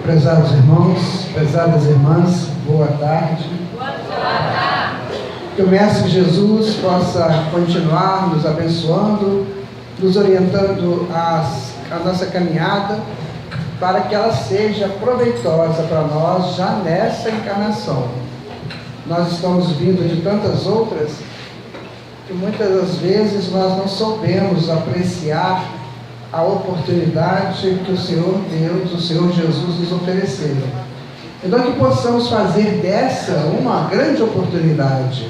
Prezados irmãos, prezadas irmãs, boa tarde. Boa tarde. Que o Mestre Jesus possa continuar nos abençoando, nos orientando a nossa caminhada, para que ela seja proveitosa para nós já nessa encarnação. Nós estamos vindo de tantas outras que muitas das vezes nós não soubemos apreciar a oportunidade que o Senhor Deus, o Senhor Jesus nos ofereceu. Então que possamos fazer dessa uma grande oportunidade.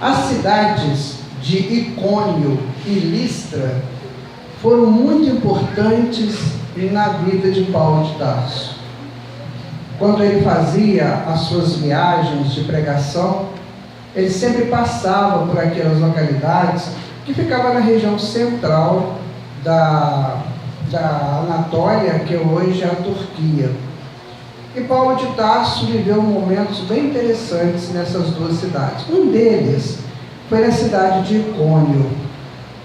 As cidades de Icônio e Listra foram muito importantes na vida de Paulo de Tarso. Quando ele fazia as suas viagens de pregação, ele sempre passava por aquelas localidades que ficavam na região central da Anatólia, que hoje é a Turquia. E Paulo de Tarso viveu momentos bem interessantes nessas duas cidades. Um deles foi na cidade de Icônio,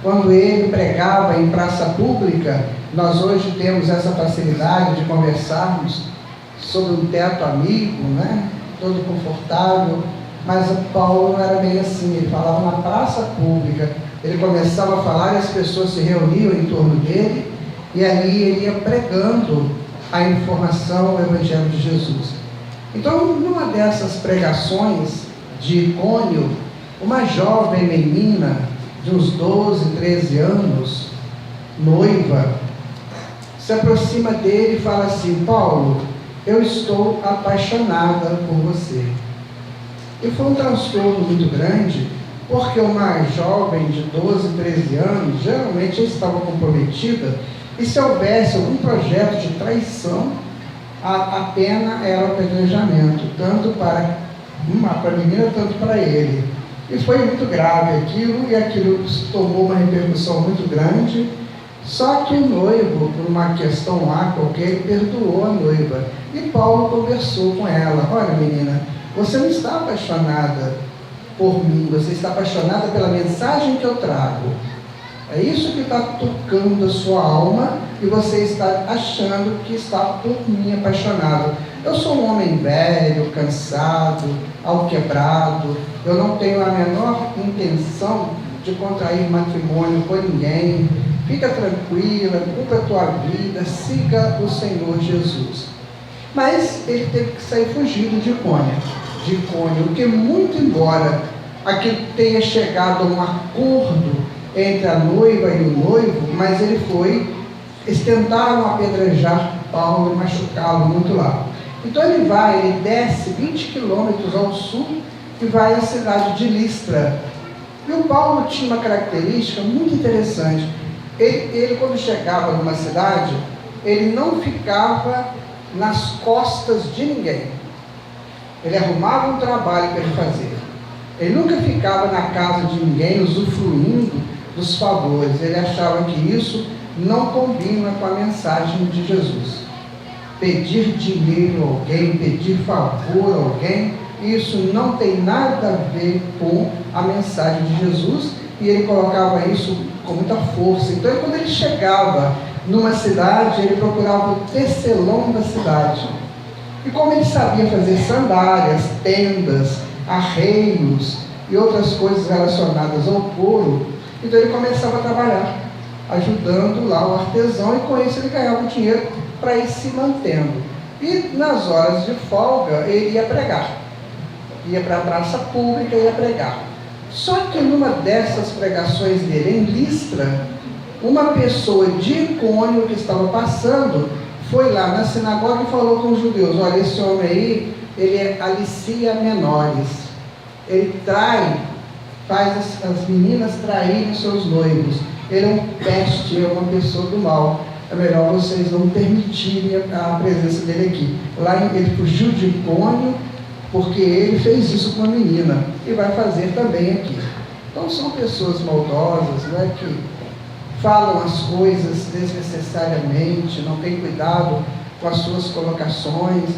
quando ele pregava em praça pública. Nós hoje temos essa facilidade de conversarmos sobre um teto amigo, né? Todo confortável, mas Paulo não era bem assim. Ele falava na praça pública, ele começava a falar e as pessoas se reuniam em torno dele, e ali ele ia pregando a informação, o Evangelho de Jesus. Então, numa dessas pregações de Icônio, uma jovem menina de uns 12, 13 anos, noiva, se aproxima dele e fala assim: Paulo, eu estou apaixonada por você. E foi um transtorno muito grande, porque uma jovem de 12, 13 anos, geralmente estava comprometida, e se houvesse algum projeto de traição, a pena era o apedrejamento, tanto para a menina, tanto para ele. E foi muito grave aquilo, e aquilo tomou uma repercussão muito grande. Só que o noivo, por uma questão lá qualquer, perdoou a noiva. E Paulo conversou com ela: olha, menina, você não está apaixonada por mim, você está apaixonada pela mensagem que eu trago. É isso que está tocando a sua alma, e você está achando que está por mim apaixonado. Eu sou um homem velho, cansado, alquebrado, eu não tenho a menor intenção de contrair matrimônio com ninguém. Fica tranquila, cumpra a tua vida, siga o Senhor Jesus. Mas ele teve que sair fugido de Icônio, porque muito embora aqui tenha chegado a um acordo entre a noiva e o noivo, mas eles tentaram apedrejar Paulo e machucá-lo muito lá. Então ele desce 20 quilômetros ao sul e vai à cidade de Listra. E o Paulo tinha uma característica muito interessante. Ele quando chegava numa cidade, ele não ficava nas costas de ninguém. Ele arrumava um trabalho para ele fazer. Ele nunca ficava na casa de ninguém, usufruindo dos favores. Ele achava que isso não combina com a mensagem de Jesus. Pedir dinheiro a alguém, pedir favor a alguém, isso não tem nada a ver com a mensagem de Jesus, e ele colocava isso com muita força. Então, quando ele chegava numa cidade, ele procurava o tecelão da cidade. E como ele sabia fazer sandálias, tendas, arreios e outras coisas relacionadas ao couro, então ele começava a trabalhar, ajudando lá o artesão, e com isso ele ganhava dinheiro para ir se mantendo. E nas horas de folga ele ia pregar, ia para a praça pública e ia pregar. Só que numa dessas pregações dele em Listra, uma pessoa de Icônio que estava passando foi lá na sinagoga e falou com os judeus: olha, esse homem aí, ele alicia menores, ele faz as meninas traírem seus noivos, ele é um peste, é uma pessoa do mal, é melhor vocês não permitirem a presença dele aqui. Lá ele fugiu de Icônio, porque ele fez isso com a menina, e vai fazer também aqui. Então são pessoas maldosas, né, que falam as coisas desnecessariamente, não têm cuidado com as suas colocações.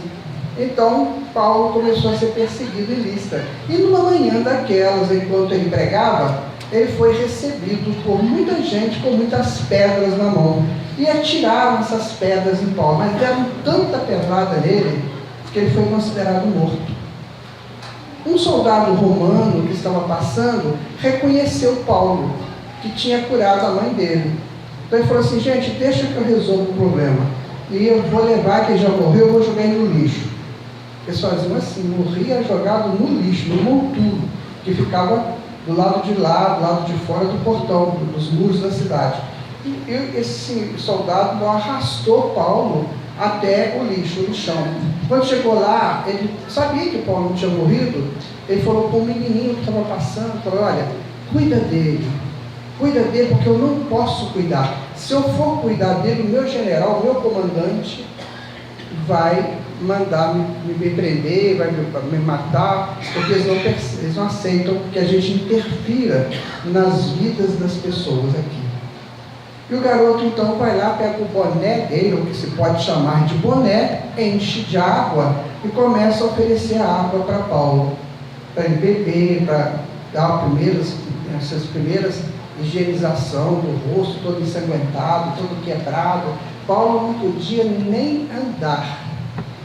Então Paulo começou a ser perseguido em Listra. E numa manhã daquelas, enquanto ele pregava, ele foi recebido por muita gente com muitas pedras na mão. E atiraram essas pedras em Paulo, mas deram tanta levada nele, que ele foi considerado morto. Um soldado romano que estava passando reconheceu Paulo, que tinha curado a mãe dele. Então ele falou assim: gente, deixa que eu resolvo o problema. E eu vou levar, que já morreu, eu vou jogar ele no lixo. Eles faziam assim, morria jogado no lixo, no monturo, que ficava do lado de lá, do lado de fora do portão, dos muros da cidade. E esse soldado arrastou Paulo até o lixo, o lixão. Quando chegou lá, ele sabia que Paulo não tinha morrido. Ele falou para o menininho que estava passando, falou: olha, cuida dele porque eu não posso cuidar. Se eu for cuidar dele, o meu general, o meu comandante vai mandar me prender, vai me matar, porque eles não aceitam que a gente interfira nas vidas das pessoas aqui. E o garoto então vai lá, pega o boné dele, o que se pode chamar de boné, enche de água e começa a oferecer água para Paulo, para ele beber, para dar essas primeiras higienização do rosto, todo ensanguentado, todo quebrado. Paulo não podia nem andar.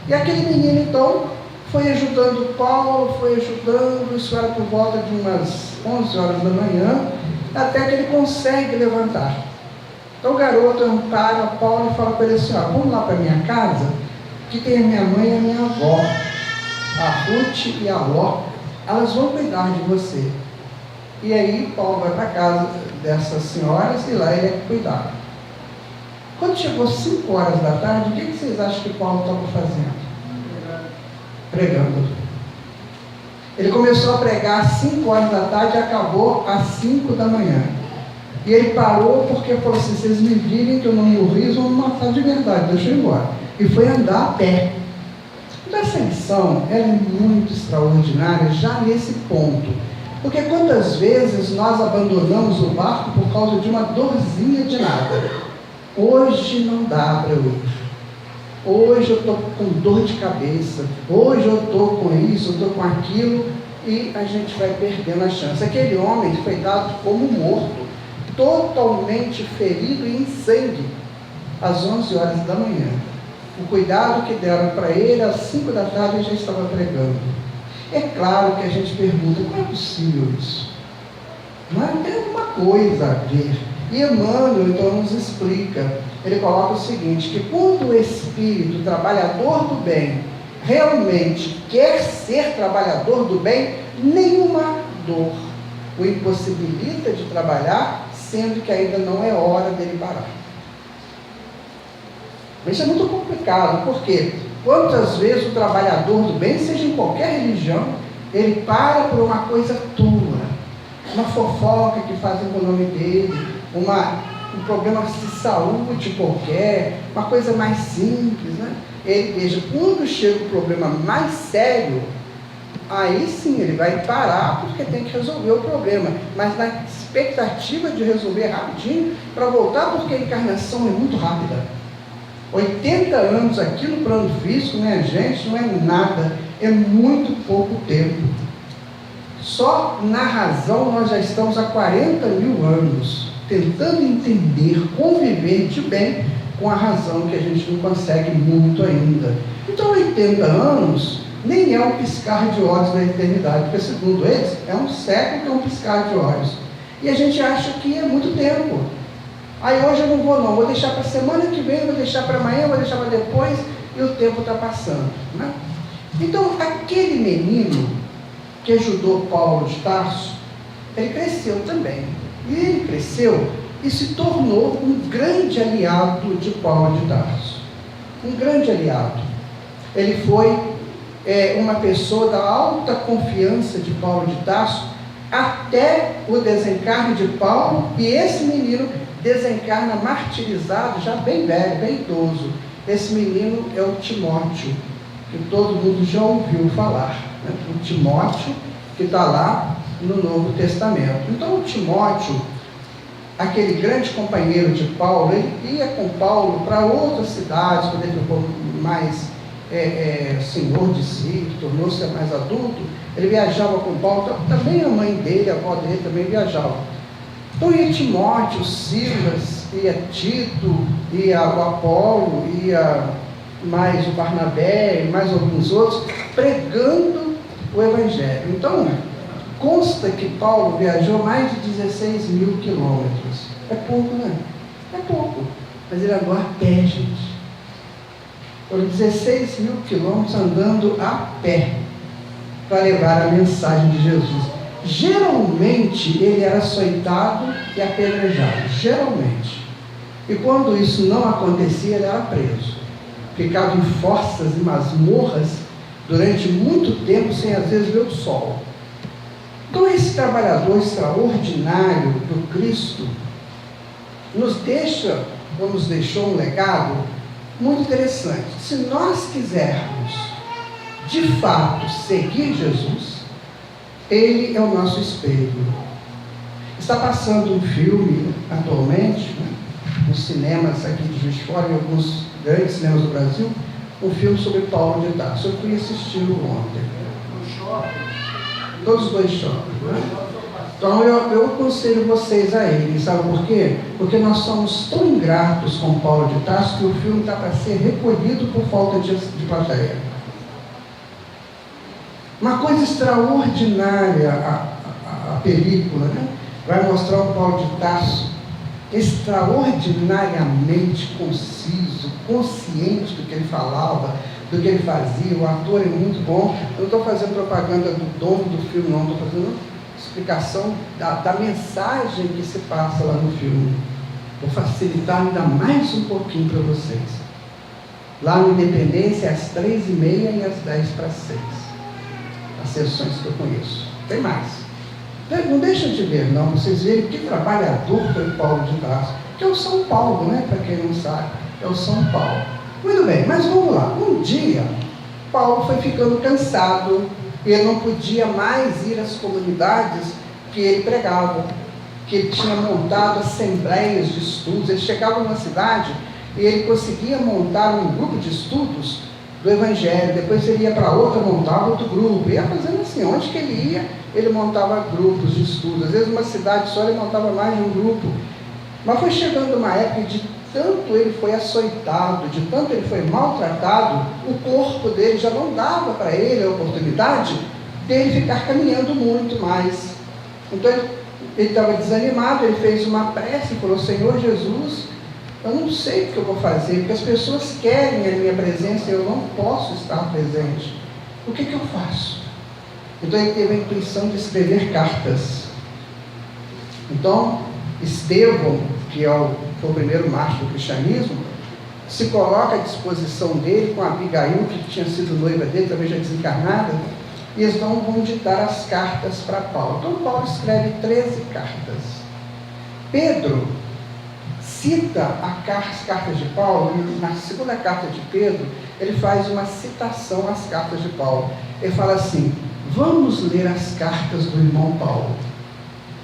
E aquele menino então foi ajudando Paulo, isso era por volta de umas 11 horas da manhã, até que ele consegue levantar. Então o garoto ampara Paulo e fala para ele assim: ó, vamos lá para minha casa, que tem a minha mãe e a minha avó, a Ruth e a Ló, elas vão cuidar de você. E aí Paulo vai para a casa dessas senhoras e lá ele é cuidado. Quando chegou 5 horas da tarde, o que vocês acham que Paulo estava fazendo? Pregando. Ele começou a pregar às 5 horas da tarde e acabou às 5 da manhã. E ele parou porque falou assim: vocês me virem que eu não morri, eles vão me matar de verdade, deixa eu ir embora. E foi andar a pé. Então essa lição ela é muito extraordinária já nesse ponto. Porque quantas vezes nós abandonamos o barco por causa de uma dorzinha de nada? Hoje não dá para eu ir. Hoje eu estou com dor de cabeça. Hoje eu estou com isso, eu estou com aquilo. E a gente vai perdendo a chance. Aquele homem foi dado como morto, totalmente ferido e em sangue, às 11 horas da manhã. O cuidado que deram para ele, às 5 da tarde ele já estava pregando. É claro que a gente pergunta: como é possível isso? Mas tem alguma coisa a ver. E Emmanuel então nos explica, ele coloca o seguinte, que quando o espírito trabalhador do bem realmente quer ser trabalhador do bem, nenhuma dor o impossibilita de trabalhar, sendo que ainda não é hora dele parar. Isso é muito complicado, porque quantas vezes o trabalhador do bem, seja em qualquer religião, ele para por uma coisa tua, uma fofoca que fazem com o nome dele, um problema de saúde qualquer, uma coisa mais simples, né? Ele veja, quando chega o problema mais sério, aí sim ele vai parar porque tem que resolver o problema, mas na expectativa de resolver rapidinho para voltar, porque a encarnação é muito rápida. 80 anos aqui no plano físico, né, gente, não é nada, é muito pouco tempo. Só na razão nós já estamos há 40 mil anos tentando entender, conviver de bem com a razão, que a gente não consegue muito ainda. Então 80 anos nem é um piscar de olhos da eternidade, porque segundo eles é um século que é um piscar de olhos. E a gente acha que é muito tempo. Aí hoje eu não vou deixar para a semana que vem, vou deixar para amanhã, vou deixar para depois, e o tempo está passando, né? Então aquele menino que ajudou Paulo de Tarso, ele cresceu também. E ele cresceu e se tornou um grande aliado de Paulo de Tarso. Um grande aliado. Ele foi uma pessoa da alta confiança de Paulo de Tarso até o desencarne de Paulo, e esse menino desencarna martirizado, já bem velho, bem idoso. Esse menino é o Timóteo, que todo mundo já ouviu falar, né? O Timóteo, que está lá no Novo Testamento. Então o Timóteo, aquele grande companheiro de Paulo, ele ia com Paulo para outras cidades, quando ele ficou mais senhor de si, tornou-se mais adulto, ele viajava com Paulo, também a mãe dele, a avó dele também viajava. Então ia Timóteo, Silas, ia Tito, ia o Apolo, ia mais o Barnabé e mais alguns outros, pregando o Evangelho. Então, consta que Paulo viajou mais de 16 mil quilômetros. É pouco, né? É pouco. Mas ele andou a pé, gente. Foram 16 mil quilômetros andando a pé para levar a mensagem de Jesus. Geralmente ele era açoitado e apedrejado. Geralmente. E quando isso não acontecia, ele era preso. Ficava em fossas e masmorras durante muito tempo, sem às vezes ver o sol. Então esse trabalhador extraordinário do Cristo nos deixou um legado muito interessante. Se nós quisermos de fato seguir Jesus, ele é o nosso espelho. Está passando um filme atualmente, né, nos cinemas aqui de Juiz de Fora, em alguns grandes cinemas do Brasil, um filme sobre Paulo de Tarso. Eu fui assisti-lo ontem. No shopping? Todos os dois shoppings, né? Então eu aconselho vocês a ele. Sabe por quê? Porque nós somos tão ingratos com Paulo de Tarso que o filme está para ser recolhido por falta de plateia. Uma coisa extraordinária a película, né? Vai mostrar o Paulo de Tarso extraordinariamente conciso, consciente do que ele falava, do que ele fazia. O ator é muito bom. Eu não estou fazendo propaganda do dono do filme, não. Estou fazendo explicação da mensagem que se passa lá no filme. Vou facilitar ainda mais um pouquinho para vocês. Lá no Independência é às 3h30 e às 5:50. As sessões que eu conheço. Tem mais. Não deixam de ver, não. Vocês verem que trabalhador foi Paulo de Tarso. Que é o São Paulo, né? Para quem não sabe. É o São Paulo. Muito bem, mas vamos lá. Um dia, Paulo foi ficando cansado. Ele não podia mais ir às comunidades que ele pregava. Que ele tinha montado assembleias de estudos. Ele chegava numa cidade e ele conseguia montar um grupo de estudos do Evangelho. Depois ele ia para outra, montava outro grupo. Ia fazendo assim, onde que ele ia, ele montava grupos de estudos. Às vezes uma cidade só ele montava mais de um grupo. Mas foi chegando uma época de tanto ele foi açoitado, de tanto ele foi maltratado, o corpo dele já não dava para ele a oportunidade dele ficar caminhando muito mais. Então ele estava desanimado, ele fez uma prece e falou: Senhor Jesus, eu não sei o que eu vou fazer, porque as pessoas querem a minha presença e eu não posso estar presente. O que eu faço? Então ele teve a intuição de escrever cartas. Então, Estevão, que foi o primeiro mártir do cristianismo, se coloca à disposição dele com Abigail, que tinha sido noiva dele, também já desencarnada, e eles vão ditar as cartas para Paulo. Então Paulo escreve 13 cartas. Pedro cita as cartas de Paulo. Na segunda carta de Pedro, ele faz uma citação às cartas de Paulo. Ele fala assim: vamos ler as cartas do irmão Paulo,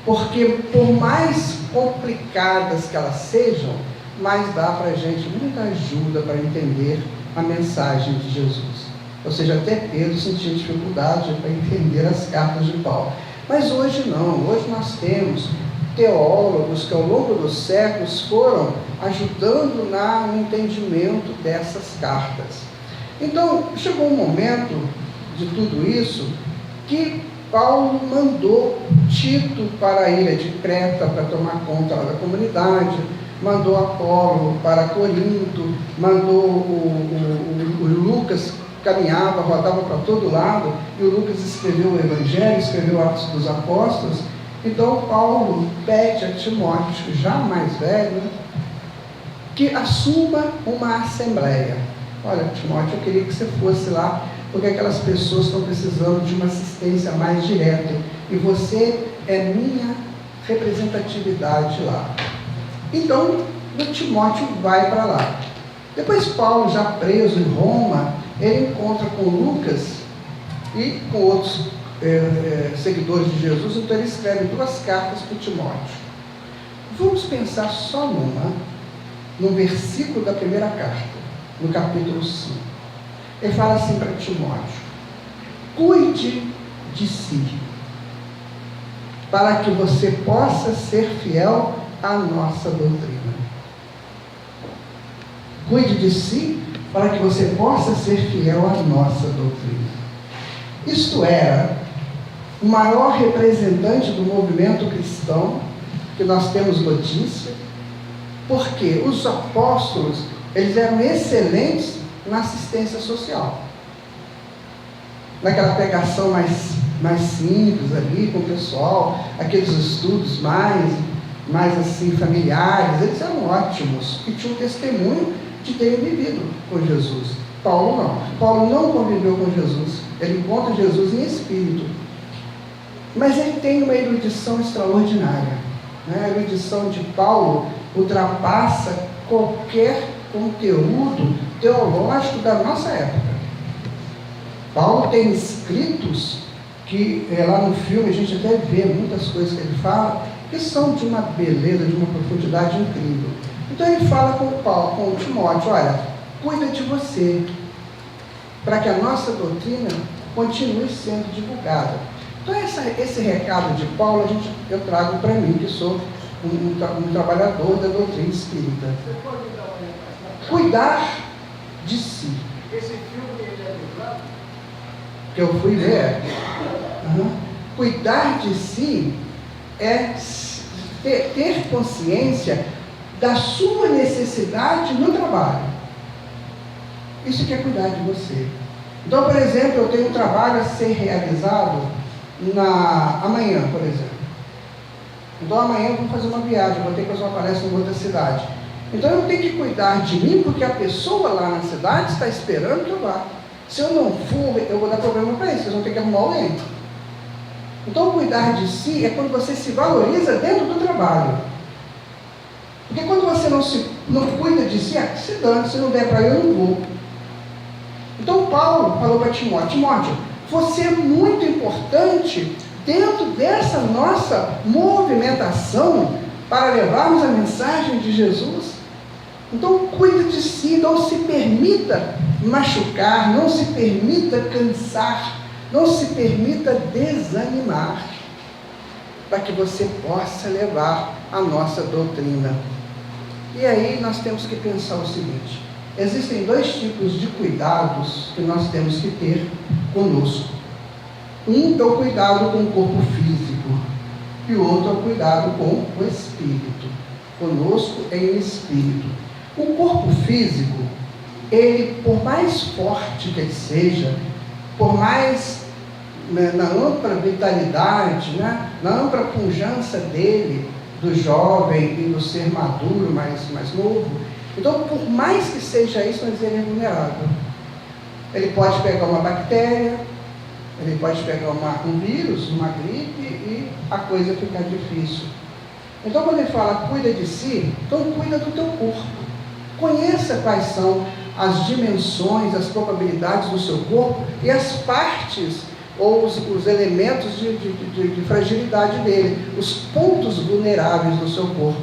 porque por mais complicadas que elas sejam, mais dá para a gente muita ajuda para entender a mensagem de Jesus. Ou seja, até Pedro sentia dificuldade para entender as cartas de Paulo. Mas hoje não. Hoje nós temos teólogos que ao longo dos séculos foram ajudando no entendimento dessas cartas. Então, chegou um momento de tudo isso que Paulo mandou Tito para a ilha de Creta para tomar conta da comunidade, mandou Apolo para Corinto, mandou o Lucas, caminhava, rodava para todo lado, e o Lucas escreveu o Evangelho, escreveu Atos dos Apóstolos. Então Paulo pede a Timóteo, já mais velho, que assuma uma assembleia. Olha, Timóteo, eu queria que você fosse lá, porque aquelas pessoas estão precisando de uma assistência mais direta, e você é minha representatividade lá. Então, o Timóteo vai para lá. Depois Paulo, já preso em Roma, ele encontra com Lucas e com outros seguidores de Jesus. Então ele escreve 2 cartas para Timóteo. Vamos pensar só num versículo da primeira carta, no capítulo 5. Ele fala assim para Timóteo: cuide de si, para que você possa ser fiel à nossa doutrina. Cuide de si para que você possa ser fiel à nossa doutrina. Isto era o maior representante do movimento cristão que nós temos notícia, porque os apóstolos, eles eram excelentes na assistência social, naquela pregação mais simples ali com o pessoal, aqueles estudos mais assim familiares, eles eram ótimos e tinham testemunho de terem vivido com Jesus. Paulo não conviveu com Jesus, ele encontra Jesus em espírito, mas ele tem uma erudição extraordinária, né? A erudição de Paulo ultrapassa qualquer conteúdo teológico da nossa época. Paulo tem escritos que lá no filme a gente até vê muitas coisas que ele fala, que são de uma beleza, de uma profundidade incrível. Então ele fala com Timóteo: olha, cuida de você, para que a nossa doutrina continue sendo divulgada. Então esse recado de Paulo eu trago para mim, que sou um trabalhador da doutrina espírita. Cuidar de si. Esse filme ele é dublado? Que eu fui ver. Cuidar de si é ter consciência da sua necessidade no trabalho. Isso que é cuidar de você. Então, por exemplo, eu tenho um trabalho a ser realizado amanhã, por exemplo. Então amanhã eu vou fazer uma viagem, vou ter que fazer uma palestra em outra cidade. Então eu tenho que cuidar de mim, porque a pessoa lá na cidade está esperando que eu vá. Se eu não for, eu vou dar problema para eles, vocês vão ter que arrumar alguém. Então cuidar de si é quando você se valoriza dentro do trabalho. Porque quando você não cuida de si, se dane, se não der para eu não vou. Então Paulo falou para Timóteo, você é muito importante dentro dessa nossa movimentação para levarmos a mensagem de Jesus. Então cuide de si, não se permita machucar, não se permita cansar, não se permita desanimar, para que você possa levar a nossa doutrina. E aí nós temos que pensar o seguinte: existem dois tipos de cuidados que nós temos que ter conosco. Um é o cuidado com o corpo físico e o outro é o cuidado com o espírito. Conosco é em espírito. O corpo físico, ele, por mais forte que ele seja, por mais na ampla vitalidade, na ampla pujança dele, do jovem e do ser maduro, mais novo, então, por mais que seja isso, mas ele é vulnerável. Ele pode pegar uma bactéria, ele pode pegar um vírus, uma gripe, e a coisa ficar difícil. Então, quando ele fala cuida de si, então cuida do teu corpo. Conheça quais são as dimensões, as probabilidades do seu corpo e as partes ou os elementos de fragilidade dele, os pontos vulneráveis do seu corpo.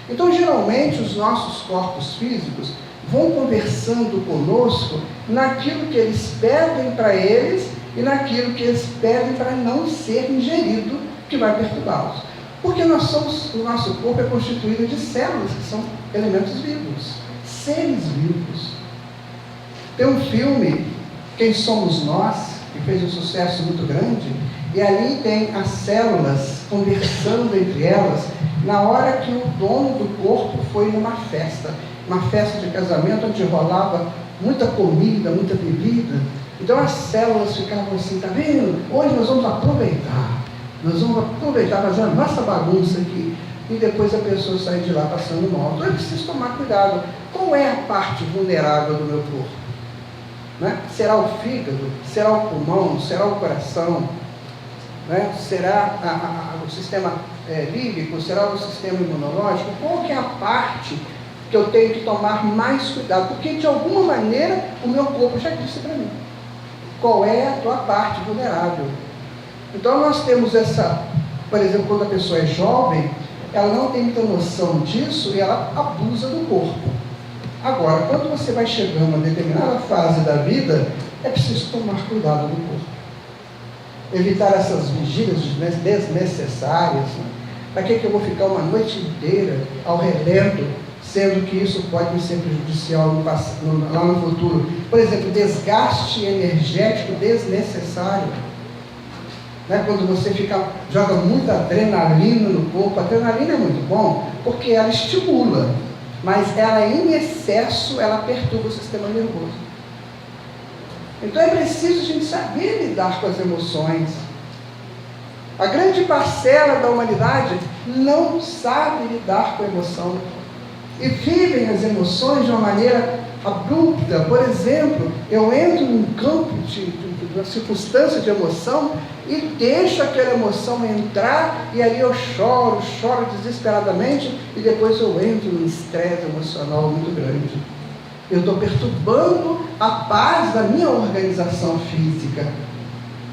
Então, geralmente, os nossos corpos físicos vão conversando conosco naquilo que eles pedem para eles e naquilo que eles pedem para não ser ingerido, que vai perturbá-los. Porque o nosso corpo é constituído de células, que são elementos vivos, seres vivos. Tem um filme, Quem Somos Nós, que fez um sucesso muito grande, e ali tem as células conversando entre elas, na hora que o dono do corpo foi numa festa de casamento, onde rolava muita comida, muita bebida. Então as células ficavam assim, tá vendo? Hoje nós vamos aproveitar, fazer a nossa bagunça aqui, e depois a pessoa sai de lá passando mal. Então eu preciso tomar cuidado. Qual é a parte vulnerável do meu corpo? Né? Será o fígado? Será o pulmão? Será o coração? Né? Será o sistema límbico? Será o sistema imunológico? Qual que é a parte que eu tenho que tomar mais cuidado? Porque de alguma maneira o meu corpo já disse para mim qual é a tua parte vulnerável. Então nós temos por exemplo, quando a pessoa é jovem, ela não tem muita noção disso e ela abusa do corpo. Agora, quando você vai chegando a uma determinada fase da vida, é preciso tomar cuidado do corpo. Evitar essas vigílias desnecessárias. Né? Para que eu vou ficar uma noite inteira ao relento, sendo que isso pode ser prejudicial lá no futuro. Por exemplo, desgaste energético desnecessário. Né? Quando você joga muita adrenalina no corpo, a adrenalina é muito bom porque ela estimula, mas ela em excesso, ela perturba o sistema nervoso. Então é preciso a gente saber lidar com as emoções. A grande parcela da humanidade não sabe lidar com a emoção e vivem as emoções de uma maneira abrupta. Por exemplo, eu entro num campo de uma circunstância de emoção e deixo aquela emoção entrar e ali eu choro desesperadamente e depois eu entro num estresse emocional muito grande. Eu estou perturbando a paz da minha organização física.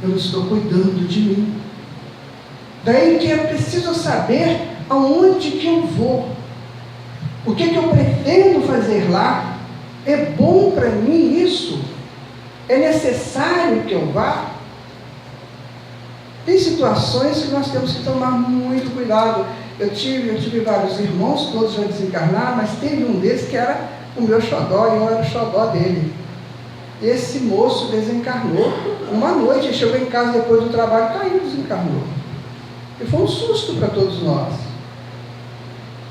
Eu não estou cuidando de mim. Daí que é preciso saber aonde que eu vou. O que eu pretendo fazer lá? É bom para mim isso? É necessário que eu vá? Tem situações que nós temos que tomar muito cuidado. Eu tive vários irmãos, todos já desencarnaram, mas teve um deles que era o meu xodó e eu era o xodó dele. Esse moço desencarnou uma noite, ele chegou em casa depois do trabalho, caiu e desencarnou. E foi um susto para todos nós.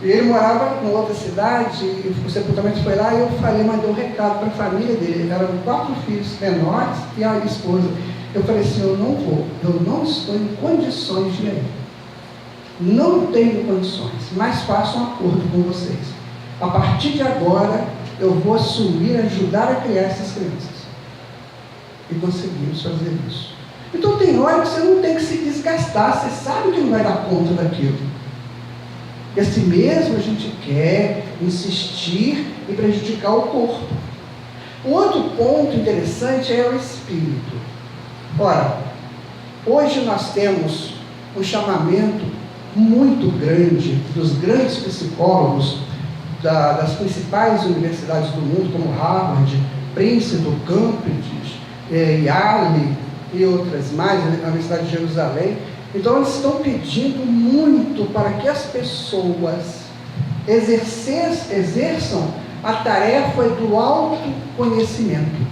E ele morava em outra cidade, e o sepultamento foi lá, e eu mandei um recado para a família dele. Eram 4 filhos menores e a esposa. Eu falei assim, eu não vou, eu não estou em condições de ir. Não tenho condições, mas faço um acordo com vocês. A partir de agora, eu vou assumir, ajudar a criar essas crianças. E conseguimos fazer isso. Então tem hora que você não tem que se desgastar, você sabe que não vai dar conta daquilo. E assim mesmo a gente quer insistir e prejudicar o corpo. O outro ponto interessante é o espírito. Ora, hoje nós temos um chamamento muito grande dos grandes psicólogos das principais universidades do mundo, como Harvard, Princeton, Cambridge, Yale e outras mais, a Universidade de Jerusalém. Então eles estão pedindo muito para que as pessoas exerçam a tarefa do autoconhecimento.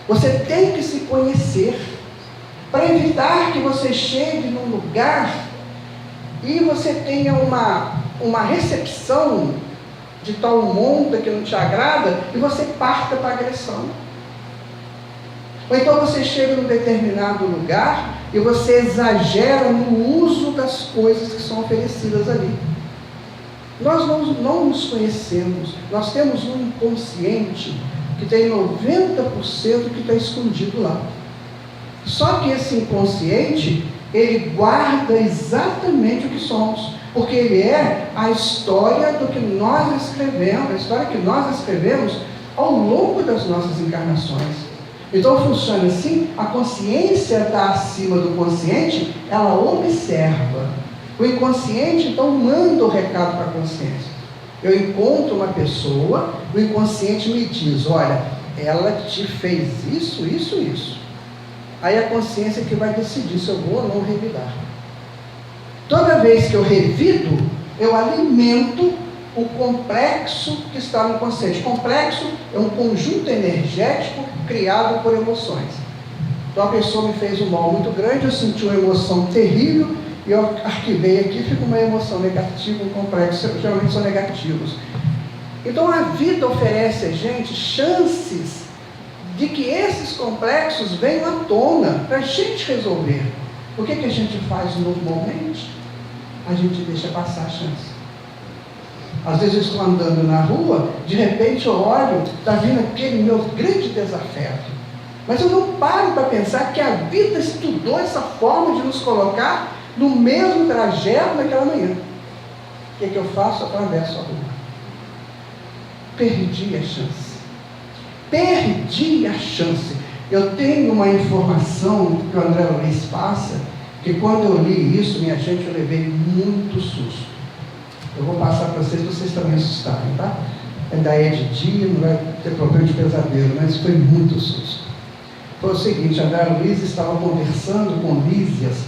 Você tem que se conhecer para evitar que você chegue num lugar e você tenha uma recepção de tal monta que não te agrada e você parta para a agressão. Ou então você chega num determinado lugar e você exagera no uso das coisas que são oferecidas ali. Nós não nos conhecemos, nós temos um inconsciente que tem 90% que está escondido lá. Só que esse inconsciente, ele guarda exatamente o que somos, porque ele é a história do que nós escrevemos, a história que nós escrevemos ao longo das nossas encarnações. Então funciona assim, a consciência está acima do consciente, ela observa. O inconsciente então manda o recado para a consciência. Eu encontro uma pessoa, o inconsciente me diz, olha, ela te fez isso, isso, isso. Aí a consciência que vai decidir se eu vou ou não revidar. Toda vez que eu revido, eu alimento o complexo que está no consciente. Complexo é um conjunto energético criado por emoções. Então a pessoa me fez um mal muito grande, eu senti uma emoção terrível, e eu arquivei aqui, fica uma emoção negativa, um complexo, geralmente são negativos. Então a vida oferece a gente chances de que esses complexos venham à tona, para a gente resolver. O que a gente faz normalmente? A gente deixa passar a chance. Às vezes eu estou andando na rua, de repente eu olho, está vindo aquele meu grande desafeto. Mas eu não paro para pensar que a vida estudou essa forma de nos colocar no mesmo trajeto naquela manhã. O que eu faço? Eu atravesso a rua. Perdi a chance. Perdi a chance. Eu tenho uma informação que o André Luiz passa, que quando eu li isso, minha gente, eu levei muito susto. Eu vou passar para vocês também assustarem, tá? Ainda é de dia, não vai ter problema de pesadelo, mas foi muito susto. Foi o seguinte, André Luiz estava conversando com Lísias,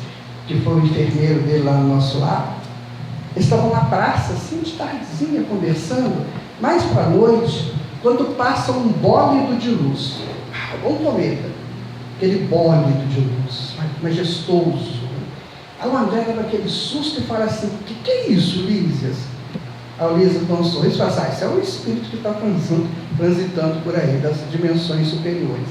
que foi o enfermeiro dele lá no nosso lar, Eles estavam na praça, assim, de tardezinha, conversando, mais para a noite, quando passa um bólido de luz. Vamos comer, aquele bólido de luz, majestoso. Aí o André dava aquele susto e fala assim: o que é isso, Lísias? A Lísia com um sorriso fala assim: isso é um espírito que está transitando por aí, das dimensões superiores.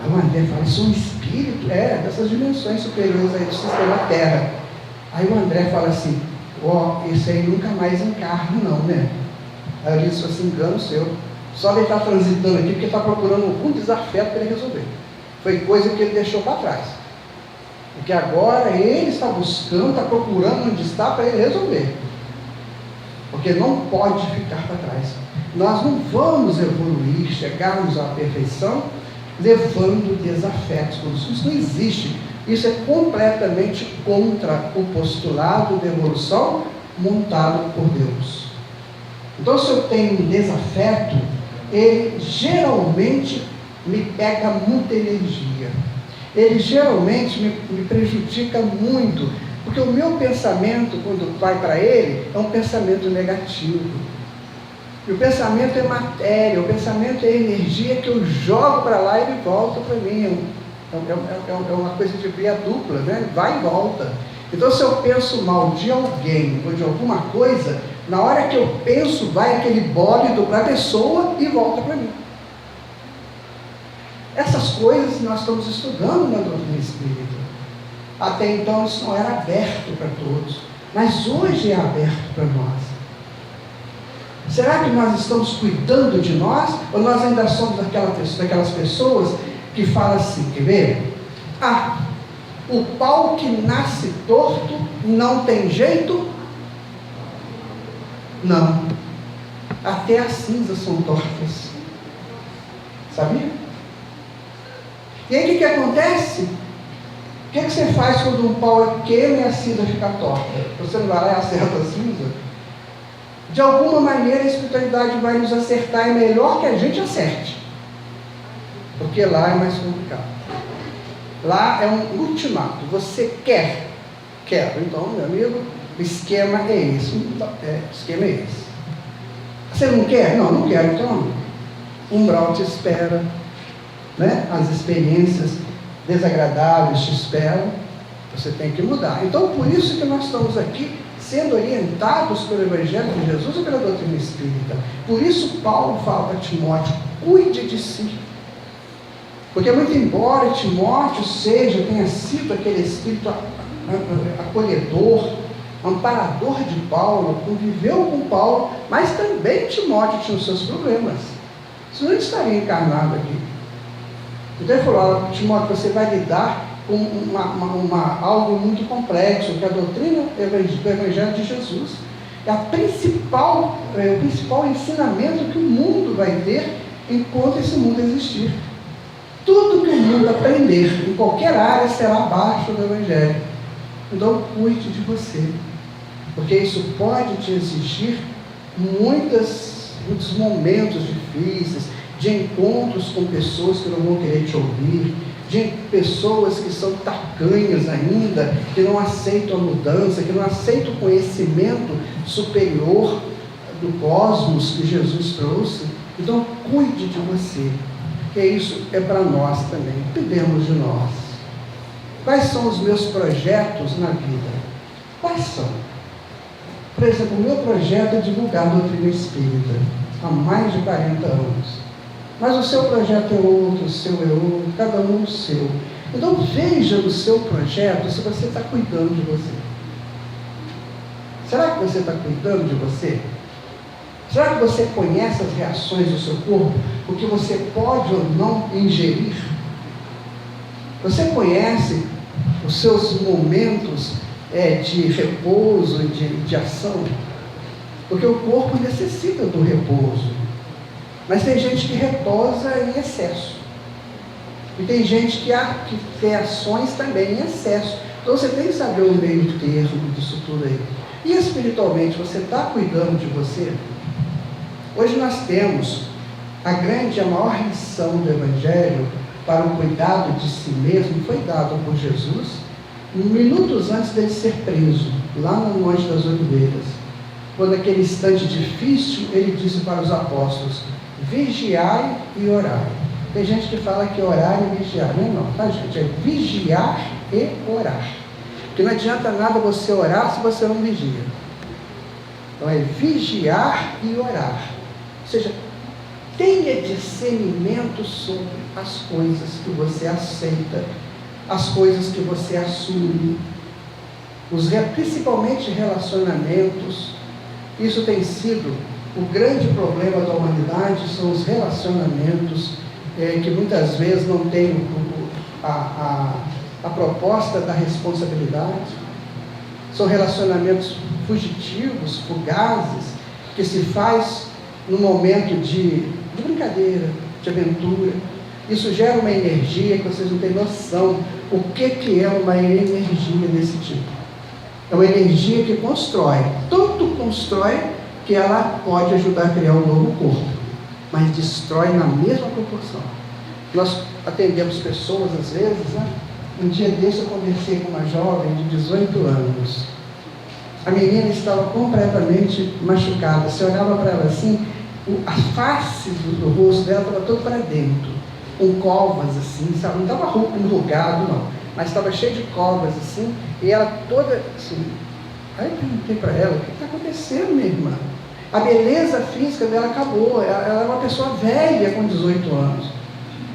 Aí o André fala: isso é um espírito? É, dessas dimensões superiores aí do sistema Terra. Aí o André fala assim: esse aí nunca mais encarna não, né? Aí a Lísia fala assim: engano seu, só ele está transitando aqui porque está procurando algum desafeto para ele resolver. Foi coisa que ele deixou para trás. Porque agora ele está buscando, está procurando onde está para ele resolver. Porque não pode ficar para trás. Nós não vamos evoluir, chegarmos à perfeição, levando desafetos. Isso não existe. Isso é completamente contra o postulado de evolução montado por Deus. Então, se eu tenho um desafeto, ele geralmente me pega muita energia. Ele geralmente me prejudica muito, porque o meu pensamento, quando vai para ele, é um pensamento negativo. E o pensamento é matéria, o pensamento é energia que eu jogo para lá e ele volta para mim. É uma coisa de via dupla, né? Vai e volta. Então, se eu penso mal de alguém ou de alguma coisa, na hora que eu penso, vai aquele bólido para a pessoa e volta para mim. Essas coisas nós estamos estudando na doutrina espírita. Até então isso não era aberto para todos, mas hoje é aberto para nós. Será que nós estamos cuidando de nós, ou nós ainda somos daquelas pessoas que falam assim, quer ver? O pau que nasce torto não tem jeito? Não. Até as cinzas são tortas. Sabia? E aí o que acontece? O que você faz quando um pau queima e a cinza fica torta? Você não vai lá e acerta a cinza? De alguma maneira a espiritualidade vai nos acertar, é melhor que a gente acerte. Porque lá é mais complicado. Lá é um ultimato. Você quer? Quero. Então, meu amigo, o esquema é esse. O esquema é esse. Você não quer? Não, não quero. Então, umbral te espera. Né? As experiências desagradáveis te esperam, você tem que mudar. Então, por isso que nós estamos aqui sendo orientados pelo Evangelho de Jesus e pela doutrina espírita. Por isso Paulo fala para Timóteo: cuide de si. Porque muito embora Timóteo tenha sido aquele espírito acolhedor, amparador de Paulo, conviveu com Paulo, mas também Timóteo tinha os seus problemas. Senão ele estaria encarnado aqui. Então ele falou: Timóteo, você vai lidar com algo muito complexo, que é a doutrina do Evangelho de Jesus. É o principal ensinamento que o mundo vai ter enquanto esse mundo existir. Tudo que o mundo aprender, em qualquer área, será abaixo do Evangelho. Então cuide de você, porque isso pode te exigir muitos momentos difíceis, de encontros com pessoas que não vão querer te ouvir, de pessoas que são tacanhas ainda, que não aceitam a mudança, que não aceitam o conhecimento superior do cosmos que Jesus trouxe. Então cuide de você, porque isso é para nós também. Cuidemos de nós. Quais são os meus projetos na vida? Quais são? Por exemplo, o meu projeto é divulgar a doutrina espírita há mais de 40 anos. Mas o seu projeto é outro, o seu é outro, cada um o seu. Então veja no seu projeto se você está cuidando de você. Será que você está cuidando de você? Será que você conhece as reações do seu corpo? O que você pode ou não ingerir? Você conhece os seus momentos de repouso, de ação? Porque o corpo necessita do repouso. Mas tem gente que repousa em excesso. E tem gente que tem ações também em excesso. Então você tem que saber o meio termo disso tudo aí. E espiritualmente, você está cuidando de você? Hoje nós temos a maior lição do Evangelho para o cuidado de si mesmo, foi dado por Jesus, minutos antes dele ser preso, lá no Monte das Oliveiras, quando aquele instante difícil, ele disse para os apóstolos: vigiai e orai. Tem gente que fala que orar e vigiar. Não, tá, gente? É vigiar e orar. Porque não adianta nada você orar se você não vigia. Então é vigiar e orar. Ou seja, tenha discernimento sobre as coisas que você aceita, as coisas que você assume, principalmente relacionamentos. Isso tem sido o grande problema da humanidade, são os relacionamentos que muitas vezes não têm a proposta da responsabilidade. São relacionamentos fugitivos, fugazes, que se faz no momento de brincadeira, de aventura. Isso gera uma energia que vocês não têm noção o que é uma energia desse tipo. É uma energia que constrói, tanto constrói que ela pode ajudar a criar um novo corpo, mas destrói na mesma proporção. Nós atendemos pessoas às vezes, né? Um dia desse eu conversei com uma jovem de 18 anos. A menina estava completamente machucada. Você olhava para ela assim, a face do rosto dela estava todo para dentro, com covas assim, sabe? Não estava enrugado não, mas estava cheio de covas assim, e ela toda assim. Aí eu perguntei para ela: o que está acontecendo, minha irmã? A beleza física dela acabou, ela é uma pessoa velha com 18 anos.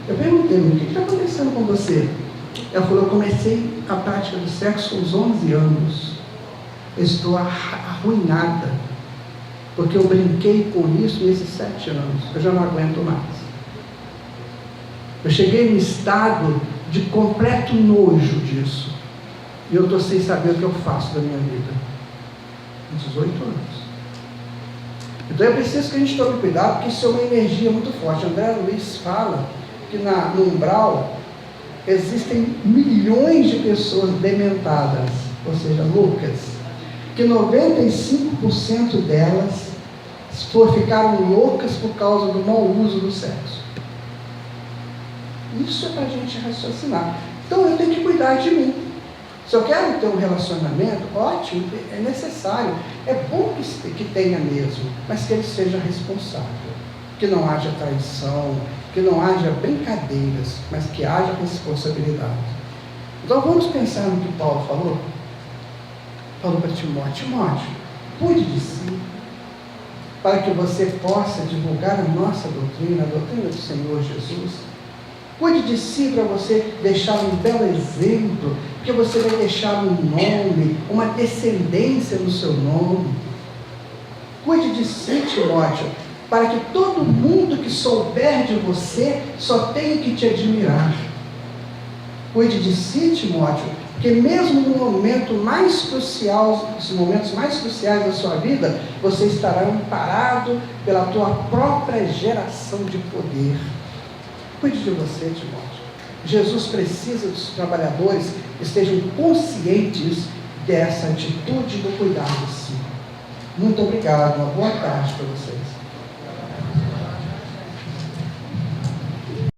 Eu perguntei: o que está acontecendo com você? Ela falou: eu comecei a prática do sexo aos 11 anos, eu estou arruinada, porque eu brinquei com isso nesses 7 anos, eu já não aguento mais. Eu cheguei num estado de completo nojo disso, e eu estou sem saber o que eu faço da minha vida. 18 anos. Então é preciso que a gente tome cuidado, porque isso é uma energia muito forte. André Luiz fala que no umbral existem milhões de pessoas dementadas, ou seja, loucas, que 95% delas ficaram loucas por causa do mau uso do sexo. Isso é para a gente raciocinar. Então eu tenho que cuidar de mim. Se eu quero ter um relacionamento, ótimo, é necessário, é bom que tenha mesmo, mas que ele seja responsável, que não haja traição, que não haja brincadeiras, mas que haja responsabilidade. Então vamos pensar no que Paulo falou. Falou para Timóteo: Timóteo, cuide de si, para que você possa divulgar a nossa doutrina, a doutrina do Senhor Jesus. Cuide de si para você deixar um belo exemplo, porque você vai deixar um nome, uma descendência no seu nome. Cuide de si, Timóteo, para que todo mundo que souber de você só tenha que te admirar. Cuide de si, Timóteo, porque mesmo no momento mais crucial, nos momentos mais cruciais da sua vida, você estará amparado pela tua própria geração de poder. Cuide de você, Timóteo. Jesus precisa dos trabalhadores que estejam conscientes dessa atitude do cuidado de si. Muito obrigado, uma boa tarde para vocês.